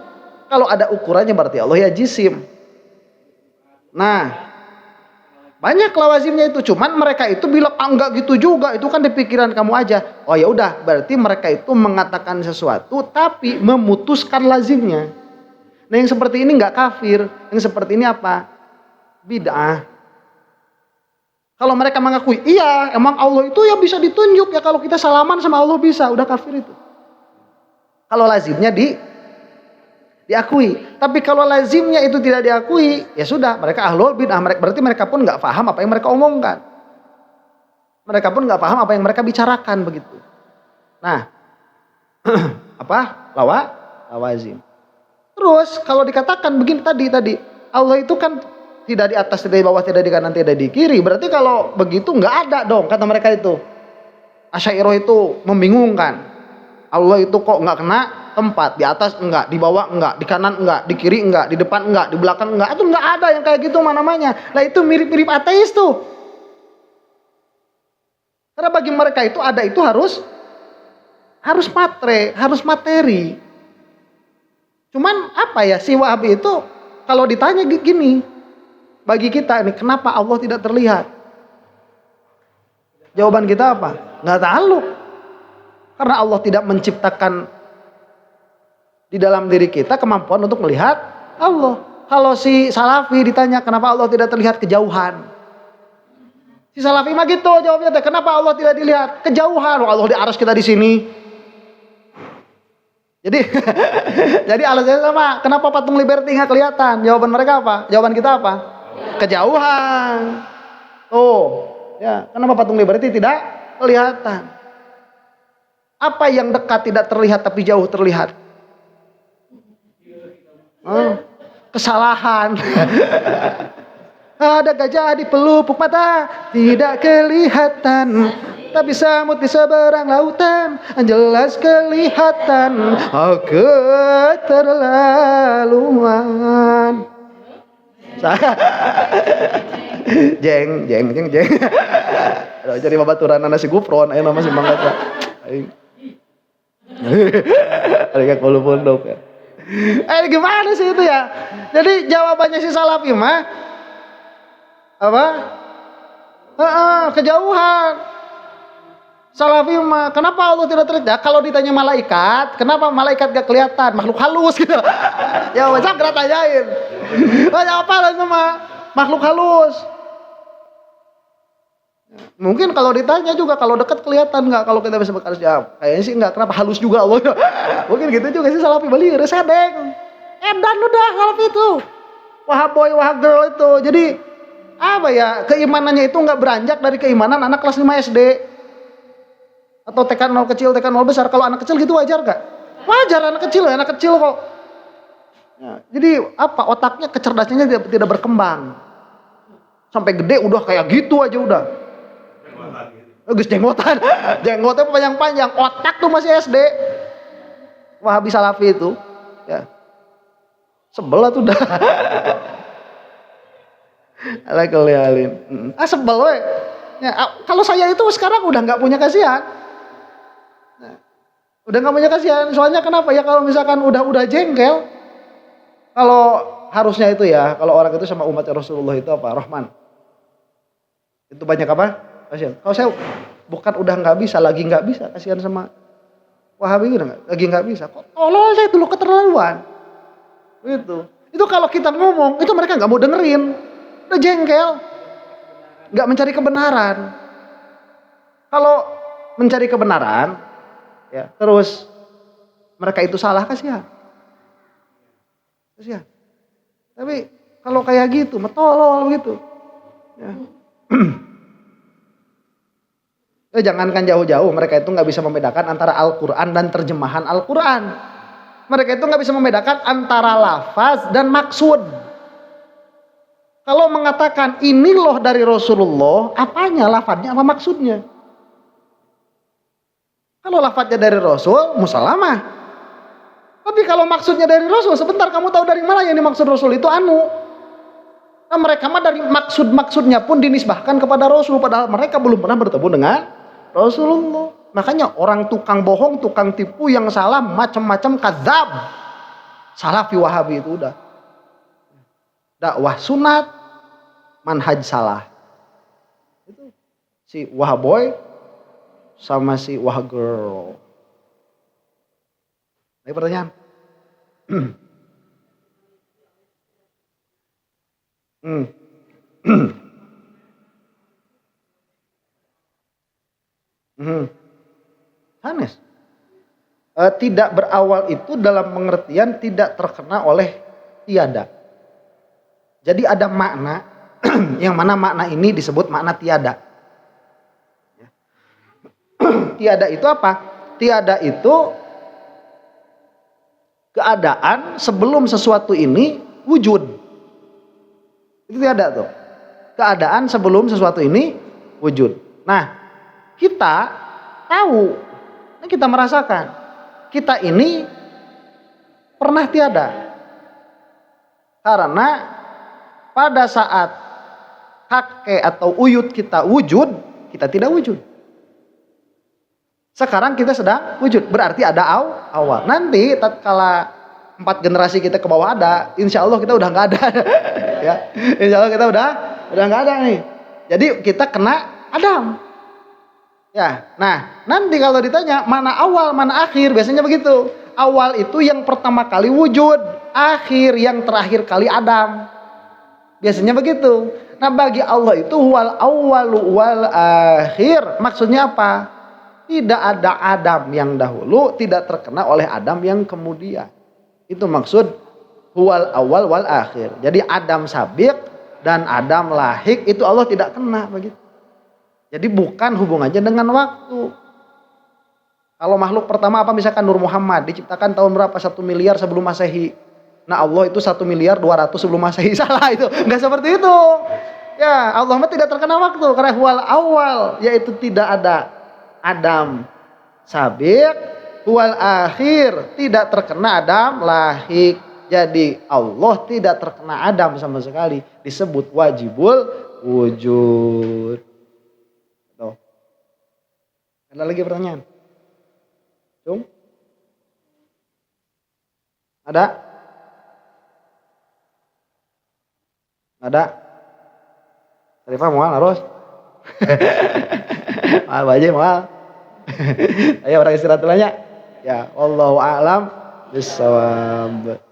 Kalau ada ukurannya berarti Allah ya jisim. Nah Banyak lawazimnya itu, cuman mereka itu bilang enggak gitu juga, itu kan di pikiran kamu aja. Oh ya udah, berarti mereka itu mengatakan sesuatu tapi memutuskan lazimnya. Nah yang seperti ini enggak kafir, yang seperti ini apa? Bid'ah. Kalau mereka mengakui, iya emang Allah itu ya bisa ditunjuk ya, kalau kita salaman sama Allah bisa, udah kafir itu. Kalau lazimnya diakui. Tapi kalau lazimnya itu tidak diakui, ya sudah, mereka ahlul bid'ah. Berarti mereka pun nggak paham apa yang mereka omongkan. Mereka pun nggak paham apa yang mereka bicarakan begitu. Nah, apa? Lawazim. Terus kalau dikatakan begini tadi, Allah itu kan tidak di atas, tidak di bawah, tidak di kanan, tidak di kiri. Berarti kalau begitu nggak ada dong kata mereka itu. Asy'ariyah itu membingungkan. Allah itu kok nggak kena tempat, di atas enggak, di bawah enggak, di kanan enggak, di kiri enggak, di depan enggak, di belakang enggak. Itu enggak ada yang kayak gitu namanya. Lah itu mirip-mirip ateis tuh. Karena bagi mereka itu ada itu harus materi. Cuman apa ya, si Wahabi itu kalau ditanya gini, bagi kita ini kenapa Allah tidak terlihat? Jawaban kita apa? Nggak tahu. Karena Allah tidak menciptakan di dalam diri kita kemampuan untuk melihat Allah. Kalau si Salafi ditanya kenapa Allah tidak terlihat, kejauhan. Si Salafi mah gitu jawabnya, kenapa Allah tidak dilihat? Kejauhan. Allah di arsy, kita di sini. Jadi jadi alasannya sama. Kenapa patung Liberty nggak kelihatan? Jawaban mereka apa? Jawaban kita apa? Kejauhan. Oh, ya. Kenapa patung Liberty tidak kelihatan? Apa yang dekat tidak terlihat tapi jauh terlihat? Kesalahan. Ada gajah di pelupuk mata, tidak kelihatan, tapi samut di seberang lautan jelas kelihatan. Keterlaluan. jeng. Aduh, jadi babaturan nasi gupron ayo nama si mangga. Ada kalau pondok ya. Gimana sih itu ya? Jadi jawabannya si Salafi mah apa? Kejauhan. Salafi mah kenapa Allah tidak terlihat? Kalau ditanya malaikat, kenapa malaikat gak kelihatan? Makhluk halus gitu. Ya macam kena tanyain. Apa lah sama makhluk halus? Mungkin kalau ditanya juga, kalau dekat kelihatan nggak? Kalau kita bisa bekerja, kayaknya sih nggak. Kenapa halus juga Allah? Mungkin gitu juga sih Salafi balik resedeng. Edan udah Salafi itu. Wahaboy, wahagirl itu. Jadi apa ya? Keimanannya itu nggak beranjak dari keimanan anak kelas 5 SD atau TK 0 kecil, TK 0 besar. Kalau anak kecil gitu wajar nggak? Wajar, anak kecil kok. Ya, jadi apa? Otaknya, kecerdasannya tidak berkembang. Sampai gede udah kayak gitu aja udah. Gus jenggotan panjang-panjang, otak tuh masih SD. Wahabi Salafi itu, ya sebel tuh dah. Ala kalian, sebel we. Ya, kalau saya itu sekarang udah nggak punya kasihan. Udah nggak punya kasihan. Soalnya kenapa ya? Kalau misalkan udah jengkel, kalau harusnya itu ya, kalau orang itu sama umat Rasulullah itu apa? Rahman. Itu banyak apa? Kasihan. Kalau saya bukan udah nggak bisa, lagi nggak bisa kasihan sama Wahabi udah lagi nggak bisa. Kok tolol saya dulu, keterlaluan. Itu kalau kita ngomong itu mereka nggak mau dengerin, udah jengkel, nggak mencari kebenaran. Kalau mencari kebenaran, ya terus mereka itu salah, kasihan. Tapi kalau kayak gitu, tolol gitu. Ya. Jangankan jauh-jauh, mereka itu nggak bisa membedakan antara Al-Quran dan terjemahan Al-Quran. Mereka itu nggak bisa membedakan antara lafaz dan maksud. Kalau mengatakan ini loh dari Rasulullah, apanya lafaznya apa maksudnya? Kalau lafaznya dari Rasul, musalamah. Tapi kalau maksudnya dari Rasul, sebentar, kamu tahu dari mana yang dimaksud Rasul itu anu? Nah, mereka mah dari maksud-maksudnya pun dinisbahkan kepada Rasul, padahal mereka belum pernah bertemu dengan Rasulullah. Makanya orang tukang bohong, tukang tipu yang salah macam-macam kadzab. Salafi Wahabi itu udah. Dakwah sunat, manhaj salah. Si wah boy sama si wah girl. Ada pertanyaan? Hanes. Tidak berawal itu dalam pengertian tidak terkena oleh tiada. Jadi ada makna yang mana makna ini disebut makna tiada. Tiada itu apa? Tiada itu keadaan sebelum sesuatu ini wujud. Itu tiada tuh. Keadaan sebelum sesuatu ini wujud. Nah, kita tahu, kita merasakan, kita ini pernah tiada. Karena pada saat kakek atau uyut kita wujud, kita tidak wujud. Sekarang kita sedang wujud, berarti ada awal. Nanti tatkala 4 generasi kita ke bawah ada, insya Allah kita udah nggak ada. Ya, insya Allah kita udah nggak ada nih. Jadi kita kena Adam. Ya, nah nanti kalau ditanya mana awal mana akhir, biasanya begitu. Awal itu yang pertama kali wujud, akhir yang terakhir kali Adam. Biasanya begitu. Nah bagi Allah itu wal awwalu wal akhir. Maksudnya apa? Tidak ada Adam yang dahulu, tidak terkena oleh Adam yang kemudian. Itu maksud huwal awal wal akhir. Jadi Adam sabiq dan Adam lahik itu Allah tidak kena begitu. Jadi bukan hubungannya dengan waktu. Kalau makhluk pertama apa misalkan Nur Muhammad diciptakan tahun berapa? 1 miliar sebelum Masehi. Nah Allah itu 1 miliar 200 sebelum Masehi. Salah itu. Enggak seperti itu. Ya Allah mah tidak terkena waktu. Karena huwal awal yaitu tidak ada Adam sabiq, huwal akhir tidak terkena Adam lahik. Jadi Allah tidak terkena Adam sama sekali, disebut wajibul wujud. Tuh. Ada lagi pertanyaan? Cung? Ada? Ada? Tarifah mual harus? Mal aja mal. Ayo orang istirahat dulu ya. Ya, wallahu a'lam bissawab.